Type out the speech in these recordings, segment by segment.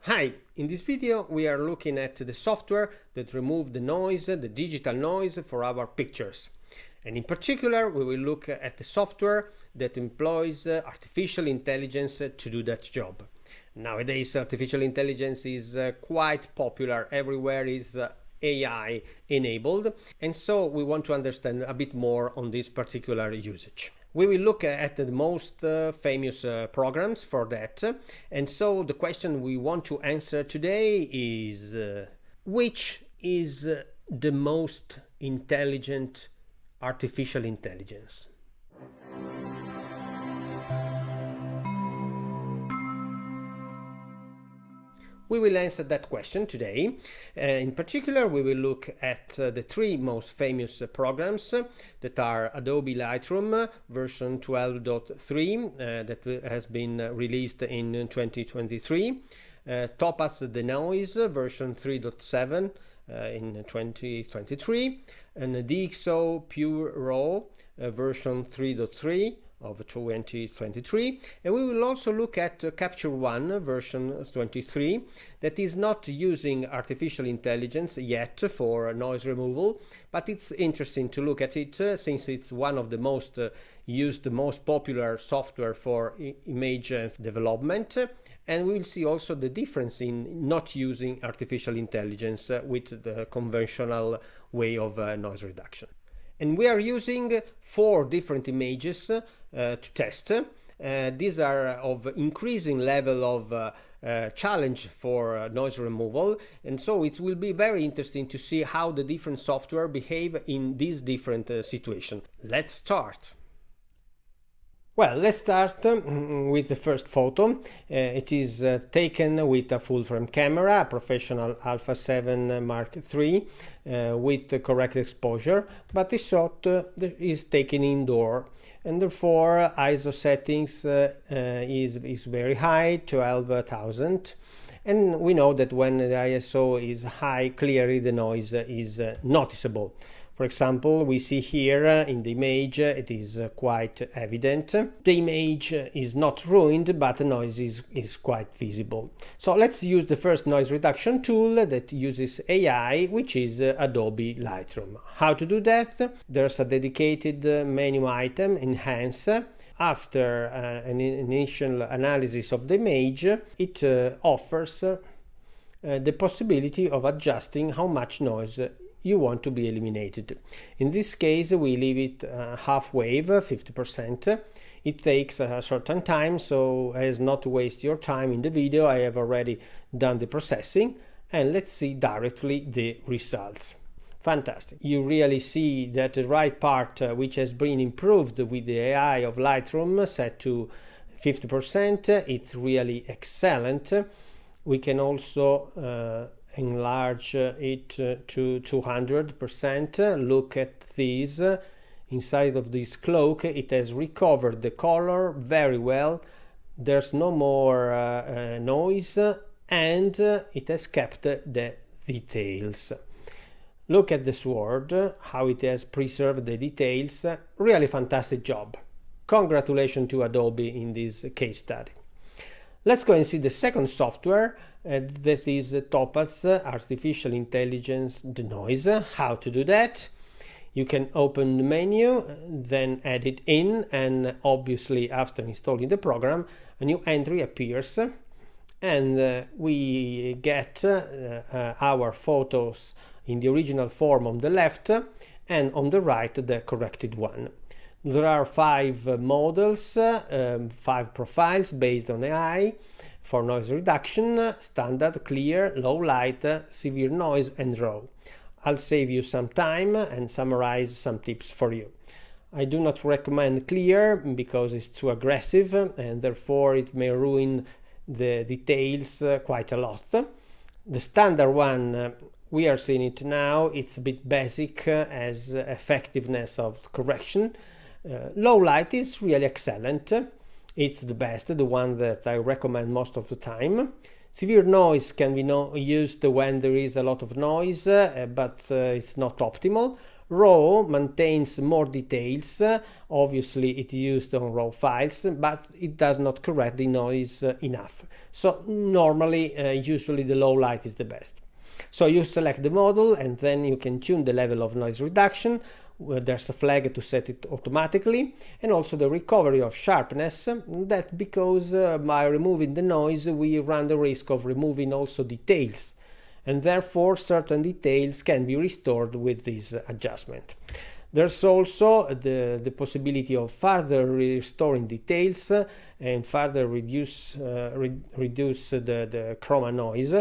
Hi, in this video we are looking at the software that removes the noise, the digital noise for our pictures. And in particular we will look at the software that employs artificial intelligence to do that job. Nowadays artificial intelligence is quite popular, everywhere is AI enabled, and so we want to understand a bit more on this particular usage. We will look at the most famous programs for that, and so the question we want to answer today is which is the most intelligent artificial intelligence? We will answer that question today. In particular, we will look at the three most famous programs that are Adobe Lightroom version 12.3 that has been released in 2023, Topaz the Noise version 3.7 in 2023, and DxO PureRaw version 3.3 of 2023, and we will also look at Capture One version 23 that is not using artificial intelligence yet for noise removal, but it's interesting to look at it since it's one of the most used, most popular software for image development, and we will see also the difference in not using artificial intelligence with the conventional way of noise reduction. And we are using 4 different images to test. These are of increasing level of challenge for noise removal, and so it will be very interesting to see how the different software behave in these different situations. Let's start. Well, let's start with the first photo. It is taken with a full-frame camera, a professional Alpha 7 Mark III with the correct exposure, but the shot is taken indoor, and therefore ISO settings is very high, 12,000. And we know that when the ISO is high, clearly the noise is noticeable. For example, we see here in the image, it is quite evident. The image is not ruined, but the noise is quite visible. So let's use the first noise reduction tool that uses AI, which is Adobe Lightroom. How to do that? There's a dedicated menu item, Enhance. After an initial analysis of the image, it offers the possibility of adjusting how much noise you want to be eliminated. In this case, we leave it half wave, 50%. It takes a certain time, so as not to waste your time in the video, I have already done the processing, and let's see directly the results. Fantastic. You really see that the right part, which has been improved with the AI of Lightroom set to 50%, it's really excellent. We can also enlarge it to 200%. Look at this. Inside of this cloak, it has recovered the color very well. There's no more noise, and it has kept the details. Look at the sword, how it has preserved the details. Really fantastic job. Congratulations to Adobe in this case study. Let's go and see the second software, that is Topaz Artificial Intelligence Denoise. How to do that? You can open the menu, then add it in, and obviously after installing the program, a new entry appears, and we get our photos in the original form on the left, and on the right the corrected one. There are 5 models, 5 profiles based on AI for noise reduction: standard, clear, low light, severe noise, and raw. I'll save you some time and summarize some tips for you. I do not recommend clear because it's too aggressive and therefore it may ruin the details quite a lot. The standard one, we are seeing it now, it's a bit basic as effectiveness of correction. Low light is really excellent. It's the best, the one that I recommend most of the time. Severe noise can be used when there is a lot of noise, but it's not optimal. RAW maintains more details. Obviously it used on RAW files, but it does not correct the noise enough. So normally, usually the low light is the best. So you select the model and then you can tune the level of noise reduction. There's a flag to set it automatically, and also the recovery of sharpness. That because by removing the noise we run the risk of removing also details, and therefore certain details can be restored with this adjustment. There's also the possibility of further restoring details and further reduce the chroma noise,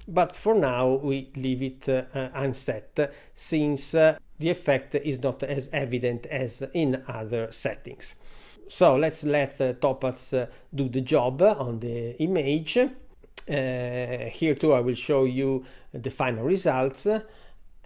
but for now we leave it unset, since the effect is not as evident as in other settings. So let's let Topaz do the job on the image. Here too I will show you the final results.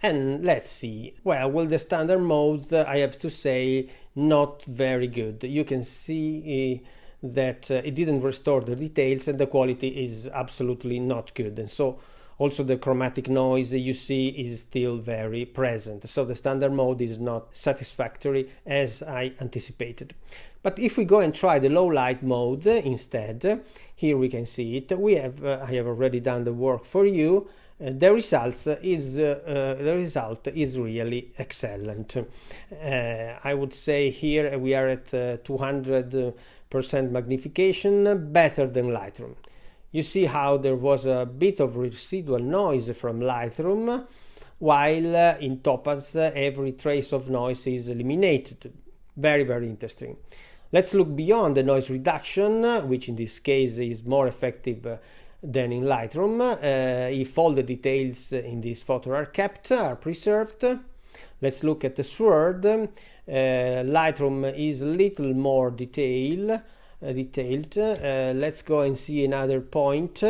And let's see. Well, with the standard mode, I have to say, not very good. You can see that it didn't restore the details and the quality is absolutely not good. And so also the chromatic noise you see is still very present. So the standard mode is not satisfactory as I anticipated. But if we go and try the low light mode instead, here we can see it. I have already done the work for you. The result is really excellent. I would say here we are at 200% magnification, better than Lightroom. You see how there was a bit of residual noise from Lightroom, while in Topaz every trace of noise is eliminated. Very, very interesting. Let's look beyond the noise reduction, which in this case is more effective than in Lightroom. If all the details in this photo are kept, are preserved. Let's look at the sword. Lightroom is a little more detailed. Let's go and see another point.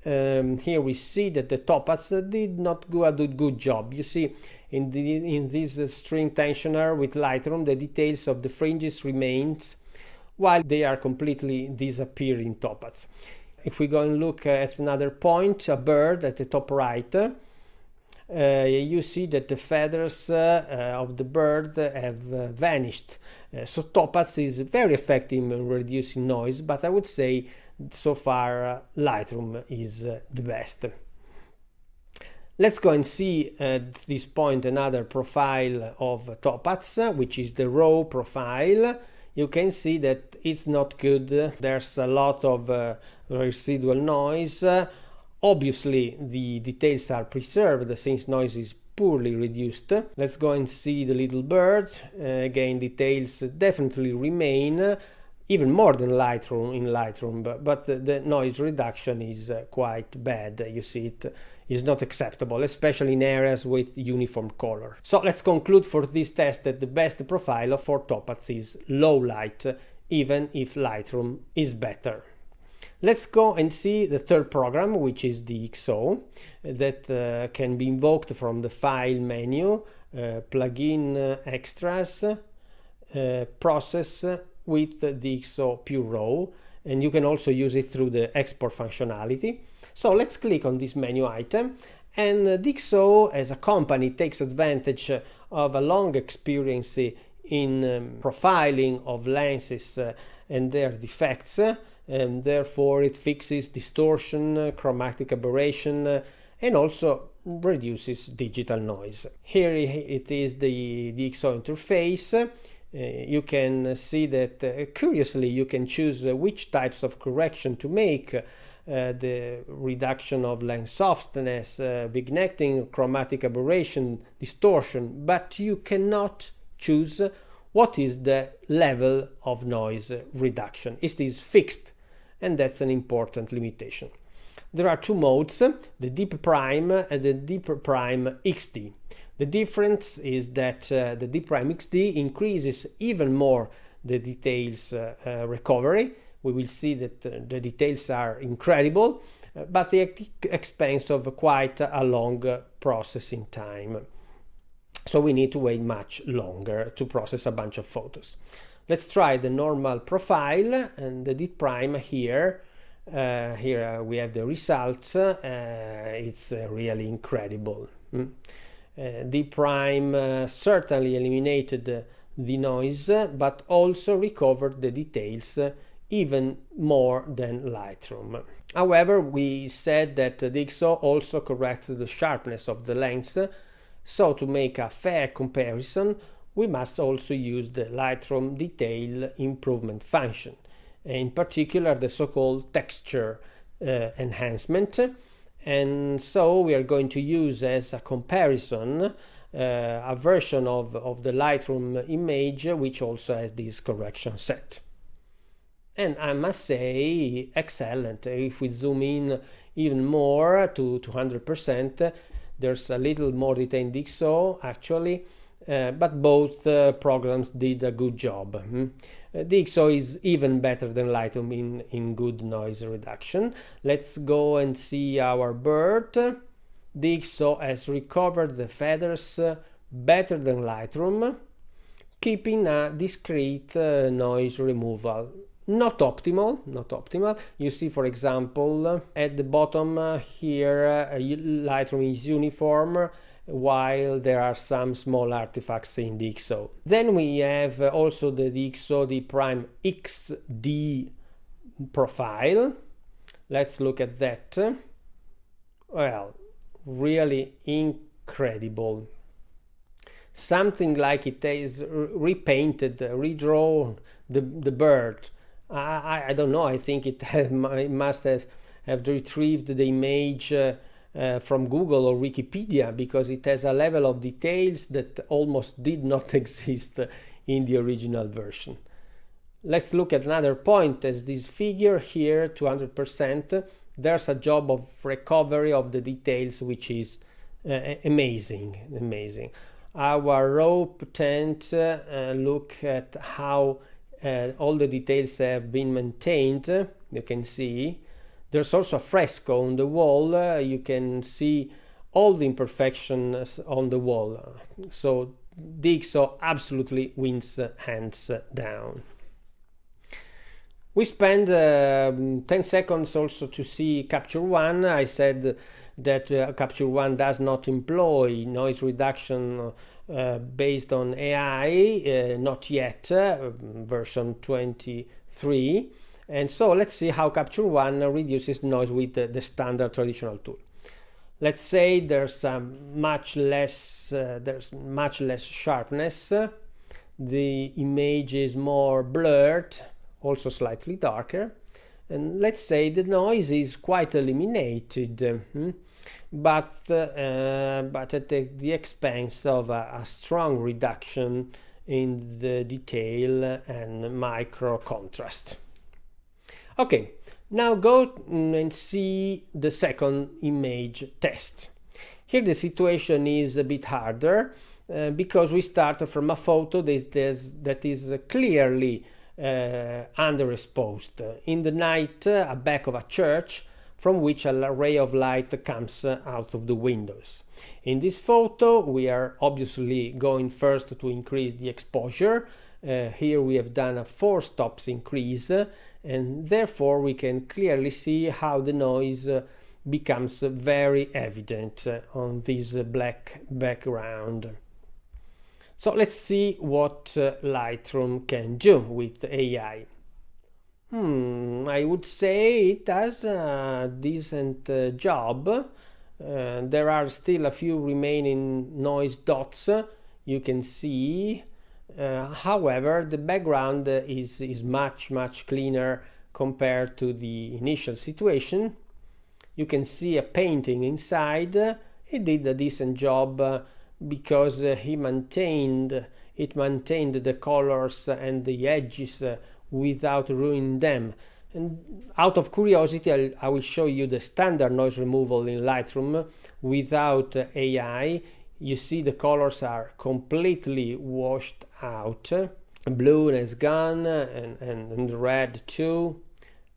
Here we see that the Topaz did not do a good job. You see, in this string tensioner with Lightroom, the details of the fringes remains, while they are completely disappearing in Topaz. If we go and look at another point, a bird at the top right, you see that the feathers of the bird have vanished. So Topaz is very effective in reducing noise, but I would say so far Lightroom is the best. Let's go and see at this point another profile of Topaz, which is the raw profile. You can see that it's not good. There's a lot of residual noise. Obviously the details are preserved since noise is poorly reduced. Let's go and see the little bird. Again, details definitely remain, even more than Lightroom, but the noise reduction is quite bad. You see it is not acceptable, especially in areas with uniform color. So let's conclude for this test that the best profile for Topaz is low light, even if Lightroom is better. Let's go and see the third program, which is DxO, that can be invoked from the File menu, Plugin Extras, Process with DxO PureRaw, and you can also use it through the export functionality. So let's click on this menu item, and DxO as a company takes advantage of a long experience in profiling of lenses and their defects, and therefore it fixes distortion, chromatic aberration, and also reduces digital noise. Here it is the DxO interface. You can see that curiously you can choose which types of correction to make, the reduction of lens softness, vignetting, chromatic aberration, distortion, but you cannot choose what is the level of noise reduction. It is fixed, and that's an important limitation. There are two modes, the Deep Prime and the Deep Prime XD. The difference is that the Deep Prime XD increases even more the details recovery. We will see that the details are incredible, but at the expense of quite a long processing time. So we need to wait much longer to process a bunch of photos. Let's try the normal profile and the Deep Prime here. Here we have the results. It's really incredible. D prime certainly eliminated the noise, but also recovered the details even more than Lightroom. However, we said that DxO also corrects the sharpness of the lens, so to make a fair comparison, we must also use the Lightroom detail improvement function, in particular the so-called texture enhancement. And so we are going to use as a comparison a version of the Lightroom image which also has this correction set. And I must say, excellent. If we zoom in even more to 200%, there's a little more detail in DxO actually, but both programs did a good job. DxO is even better than Lightroom in good noise reduction. Let's go and see our bird. DxO has recovered the feathers better than Lightroom, keeping a discrete noise removal. Not optimal. You see, for example, at the bottom here, Lightroom is uniform, while there are some small artifacts in DxO. Then we have also the DxO D prime XD profile. Let's look at that. Well, really incredible. Something like it is repainted, redrawn the bird. I don't know, I think it must have retrieved the image from Google or Wikipedia, because it has a level of details that almost did not exist in the original version. Let's look at another point. As this figure here, 200%, there's a job of recovery of the details which is amazing. Our rope tent, look at how all the details have been maintained. You can see there's also a fresco on the wall. You can see all the imperfections on the wall. So DxO absolutely wins hands down. We spend 10 seconds also to see Capture One. I said that Capture One does not employ noise reduction based on AI, not yet, version 23. And so let's see how Capture One reduces noise with the standard traditional tool. Let's say there's much less sharpness. The image is more blurred, also slightly darker. And let's say the noise is quite eliminated, but at the expense of a strong reduction in the detail and micro contrast. Okay, now go and see the second image test. Here the situation is a bit harder because we start from a photo that is clearly underexposed. In the night, a back of a church from which a ray of light comes out of the windows. In this photo, we are obviously going first to increase the exposure. Here we have done a 4 stops increase, and therefore we can clearly see how the noise becomes very evident on this black background. So let's see what Lightroom can do with AI. I would say it does a decent job. There are still a few remaining noise dots you can see. However, the background is much cleaner compared to the initial situation. You can see a painting inside. It did a decent job because it maintained the colors and the edges without ruining them. And out of curiosity, I will show you the standard noise removal in Lightroom without AI. You see the colors are completely washed out. Blue is gone and red too.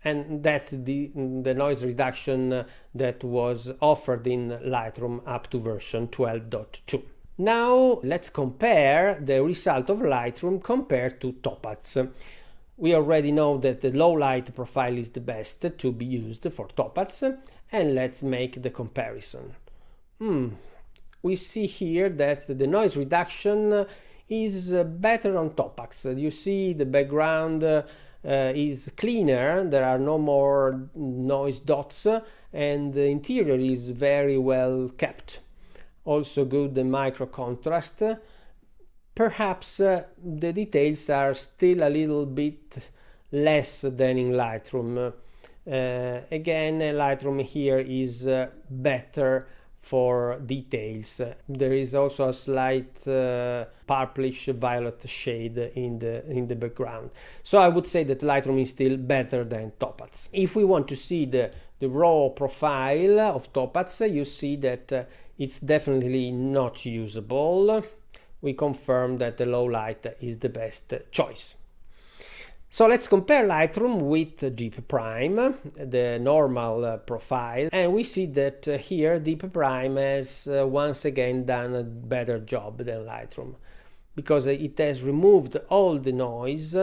And that's the noise reduction that was offered in Lightroom up to version 12.2. Now let's compare the result of Lightroom compared to Topaz. We already know that the low light profile is the best to be used for Topaz, and let's make the comparison. we see here that the noise reduction is better on Topax. You see the background is cleaner, there are no more noise dots, and the interior is very well kept. Also good the micro contrast. Perhaps the details are still a little bit less than in Lightroom. Again, Lightroom here is better for details. There is also a slight purplish violet shade in the background. So I would say that Lightroom is still better than Topaz. If we want to see the raw profile of Topaz, you see that it's definitely not usable. We confirm that the low light is the best choice. So let's compare Lightroom with Deep Prime, the normal profile, and we see that here Deep Prime has once again done a better job than Lightroom, because it has removed all the noise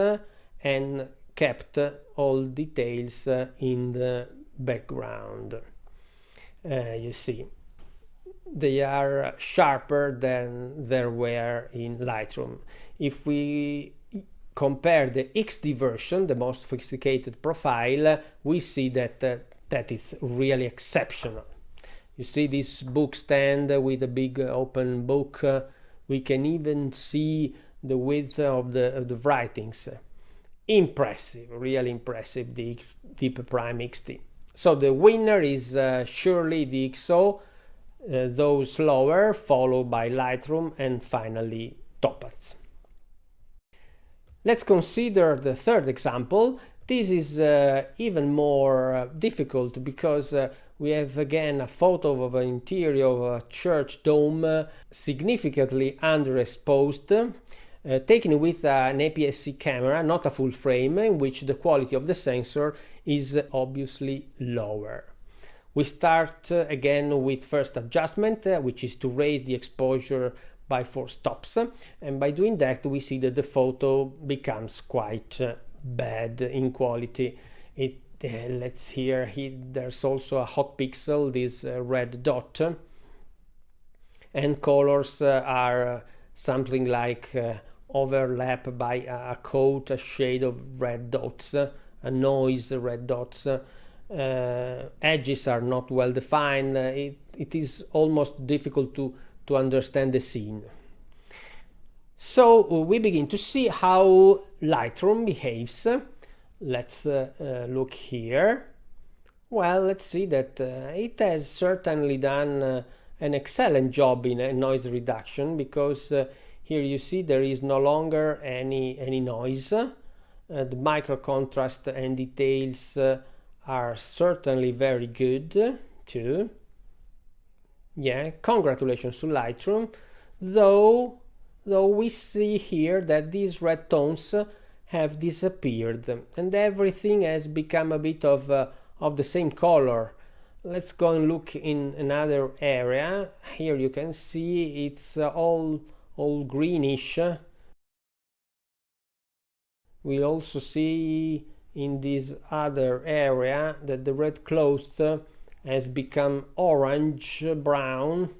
and kept all details in the background. You see, they are sharper than they were in Lightroom. If we compare the XD version, the most sophisticated profile, we see that that is really exceptional. You see this book stand with a big open book. We can even see the width of the writings. Impressive, really impressive, the Deep Prime XD. So the winner is surely DxO, though slower, followed by Lightroom, and finally Topaz. Let's consider the third example. This is even more difficult because we have again a photo of an interior of a church dome significantly underexposed, taken with an APS-C camera, not a full frame, in which the quality of the sensor is obviously lower. We start again with first adjustment, which is to raise the exposure by 4 stops, and by doing that we see that the photo becomes quite bad in quality. Let's hear there's also a hot pixel, this red dot, and colors are something like overlap by a coat, a shade of red dots, a noise red dots. Edges are not well defined. It is almost difficult to understand the scene. So we begin to see how Lightroom behaves. Let's look here. Well, let's see that it has certainly done an excellent job in noise reduction, because here you see there is no longer any noise. The micro contrast and details are certainly very good too. Yeah, congratulations to Lightroom, though we see here that these red tones have disappeared and everything has become a bit of the same color. Let's go and look in another area. Here you can see it's all greenish. We also see in this other area that the red cloth has become orange brown.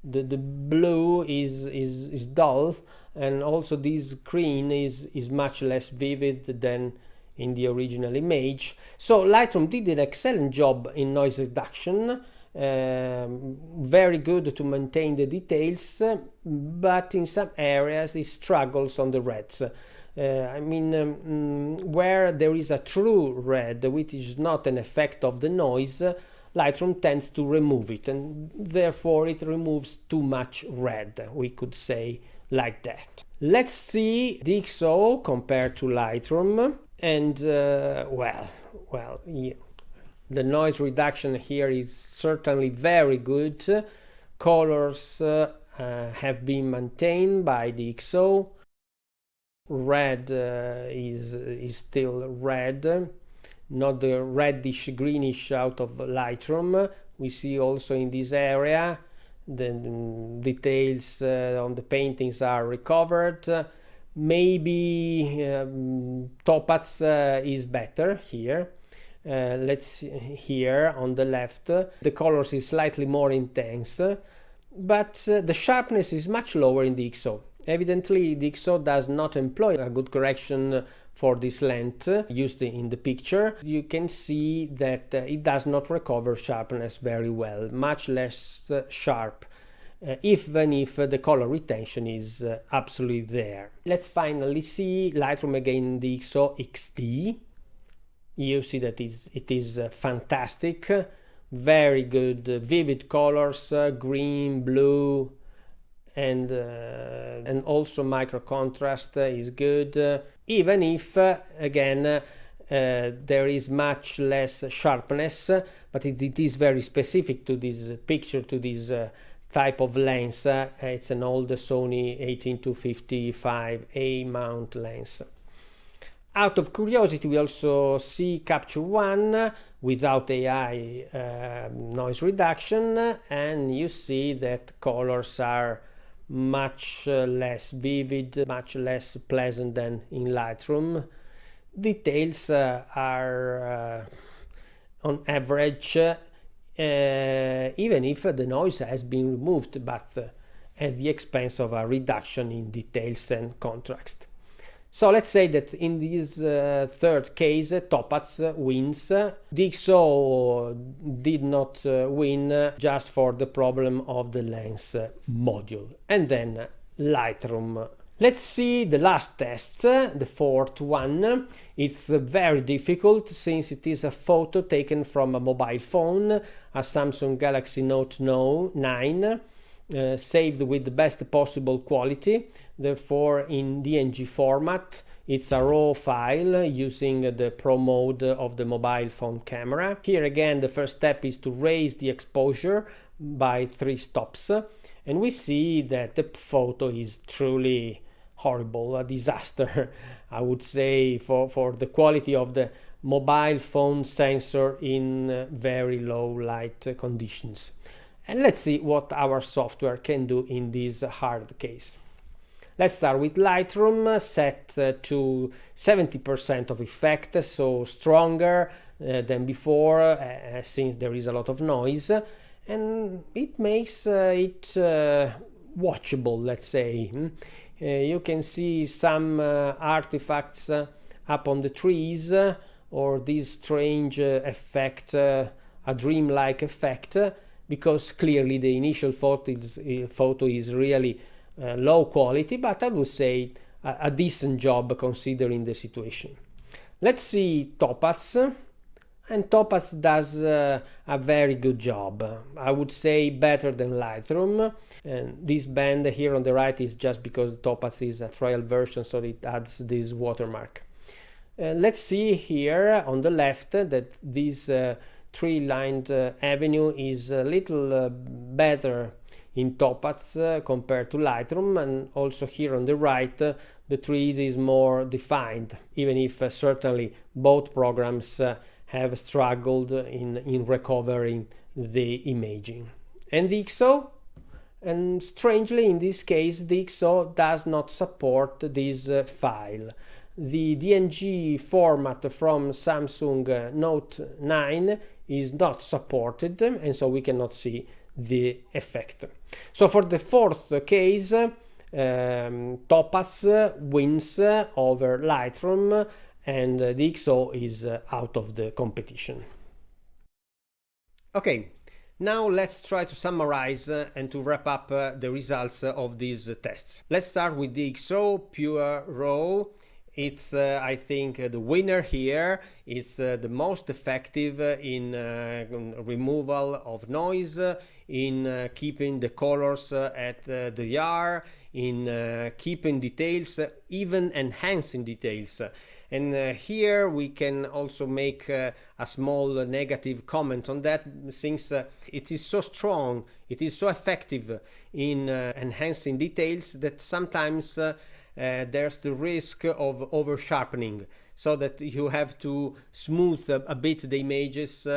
The blue is dull, and also this green is much less vivid than in the original image. So Lightroom did an excellent job in noise reduction, very good to maintain the details, but in some areas it struggles on the reds. Where there is a true red, which is not an effect of the noise, Lightroom tends to remove it, and therefore it removes too much red, we could say like that. Let's see DxO compared to Lightroom, and yeah. The noise reduction here is certainly very good. Colors have been maintained by DxO. Red is still red, not the reddish greenish out of Lightroom. We see also in this area the details on the paintings are recovered. Maybe Topaz is better here. Let's see here on the left, the colors is slightly more intense. but the sharpness is much lower in DxO. Evidently, DxO does not employ a good correction for this length used in the picture. You can see that it does not recover sharpness very well, much less sharp, even if the color retention is absolutely there. Let's finally see Lightroom again, DxO XD. You see that it is fantastic, very good, vivid colors, green, blue, and also micro contrast is good, even if again there is much less sharpness, but it is very specific to this picture, to this type of lens. It's an old Sony 18-55A mount lens. Out of curiosity, we also see Capture One without AI noise reduction, and you see that colors are much less vivid, much less pleasant than in Lightroom. Details are on average, even if the noise has been removed, but at the expense of a reduction in details and contrast. So let's say that in this third case, Topaz wins. DxO did not win just for the problem of the lens module. And then Lightroom. Let's see the last test, the fourth one. It's very difficult since it is a photo taken from a mobile phone, a Samsung Galaxy Note 9. Saved with the best possible quality, therefore in DNG format. It's a RAW file using the Pro mode of the mobile phone camera. Here again, the first step is to raise the exposure by 3 stops, and we see that the photo is truly horrible, a disaster, I would say, for the quality of the mobile phone sensor in very low light conditions. And let's see what our software can do in this hard case. Let's start with Lightroom, set to 70% of effect, so stronger than before, since there is a lot of noise, and it makes it watchable, let's say. You can see some artifacts up on the trees, or this strange effect, a dreamlike effect, because clearly the initial photo is really low quality, but I would say a decent job considering the situation. Let's see Topaz, and Topaz does a very good job. I would say better than Lightroom, and this band here on the right is just because Topaz is a trial version, so it adds this watermark. Let's see here on the left that this tree-lined avenue is a little better in Topaz compared to Lightroom, and also here on the right the trees is more defined, even if certainly both programs have struggled in recovering the imaging. And DxO, and strangely in this case DxO does not support this file. The DNG format from Samsung Note 9 is not supported, and so we cannot see the effect. So for the fourth case, Topaz wins over Lightroom, and DxO is out of the competition. Okay, now let's try to summarize and to wrap up the results of these tests. Let's start with DxO PureRaw. It's, I think, the winner here. It's the most effective in removal of noise, in keeping the colors at the R, in keeping details, even enhancing details. And here we can also make a small negative comment on that, since it is so strong, it is so effective in enhancing details that sometimes there's the risk of over sharpening, so that you have to smooth a bit the images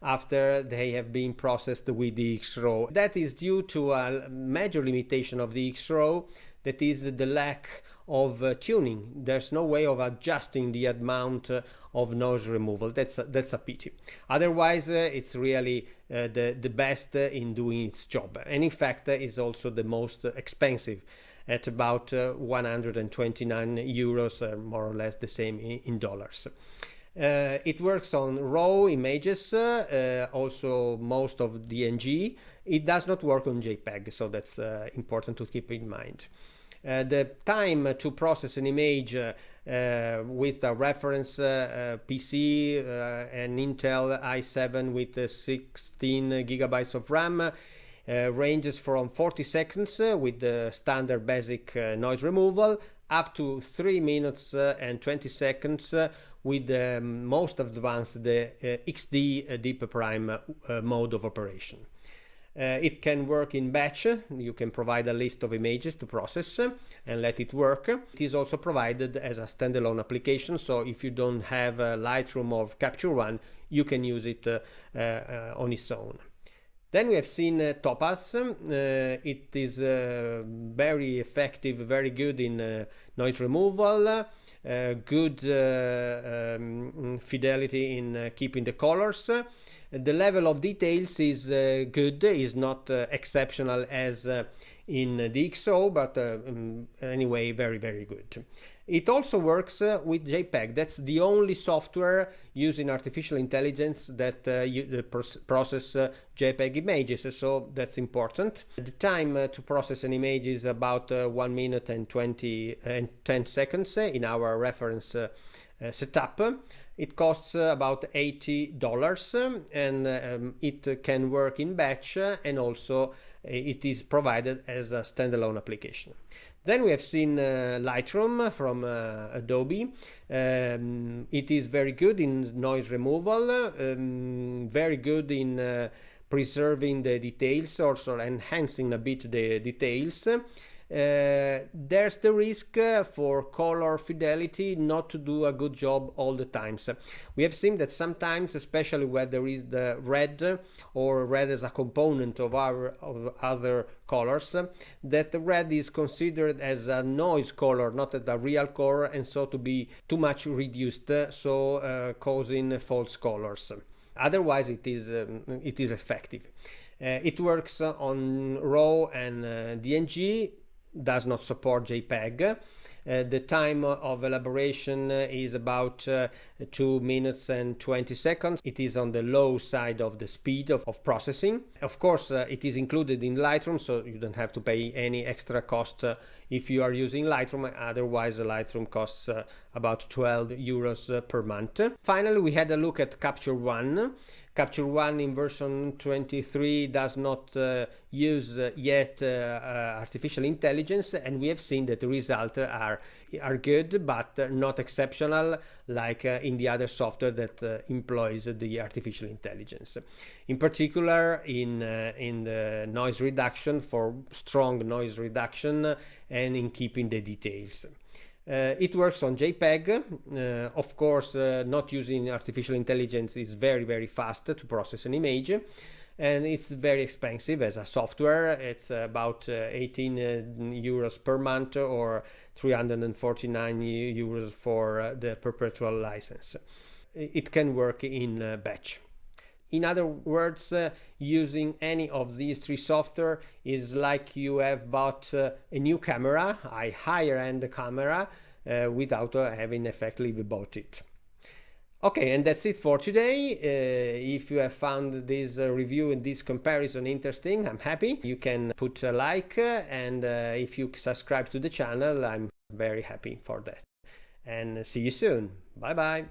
after they have been processed with the DxO. That is due to a major limitation of the DxO, that is the lack of tuning. There's no way of adjusting the amount of noise removal. That's a pity. Otherwise, it's really the best in doing its job, and in fact is also the most expensive at about 129 euros, more or less the same in dollars. It works on RAW images, also most of DNG. It does not work on JPEG, so that's important to keep in mind. The time to process an image with a reference PC, an Intel i7 with 16 gigabytes of RAM, ranges from 40 seconds with the standard basic noise removal up to 3 minutes and 20 seconds with the most advanced XD deep prime mode of operation. It can work in batch. You can provide a list of images to process and let it work. It is also provided as a standalone application, so if you don't have Lightroom or Capture One, you can use it on its own. Then we have seen Topaz. It is very effective, very good in noise removal, good fidelity in keeping the colors. The level of details is good, is not exceptional as in DxO, but anyway, very, very good. It also works with JPEG. That's the only software using artificial intelligence that process JPEG images, so that's important. The time to process an image is about 1 minute and 10 seconds in our reference setup. It costs about $80, and it can work in batch, and also it is provided as a standalone application. Then we have seen Lightroom from Adobe. It is very good in noise removal, very good in preserving the details, also enhancing a bit the details. There's the risk for color fidelity not to do a good job all the times. We have seen that sometimes, especially where there is the red or red as a component of other colors, that the red is considered as a noise color, not as a real color, and so to be too much reduced, so causing false colors. Otherwise, it is effective. It works on RAW and DNG. Does not support JPEG. The time of elaboration is about 2 minutes and 20 seconds. It is on the low side of the speed of processing. Of course, it is included in Lightroom, so you don't have to pay any extra cost if you are using Lightroom. Otherwise, Lightroom costs about 12 euros per month. Finally, we had a look at Capture One. Capture One in version 23 does not use yet artificial intelligence, and we have seen that the results are good, but not exceptional like in the other software that employs the artificial intelligence. In particular, in the noise reduction, for strong noise reduction, and in keeping the details. It works on JPEG. Of course, not using artificial intelligence is very, very fast to process an image, and it's very expensive as a software. It's about 18 euros per month, or 349 euros for the perpetual license. It can work in batch. In other words, using any of these three software is like you have bought a new camera, a higher-end camera, without having effectively bought it. Okay, and that's it for today. If you have found this review and this comparison interesting, I'm happy. You can put a like, and if you subscribe to the channel, I'm very happy for that. And see you soon. Bye bye.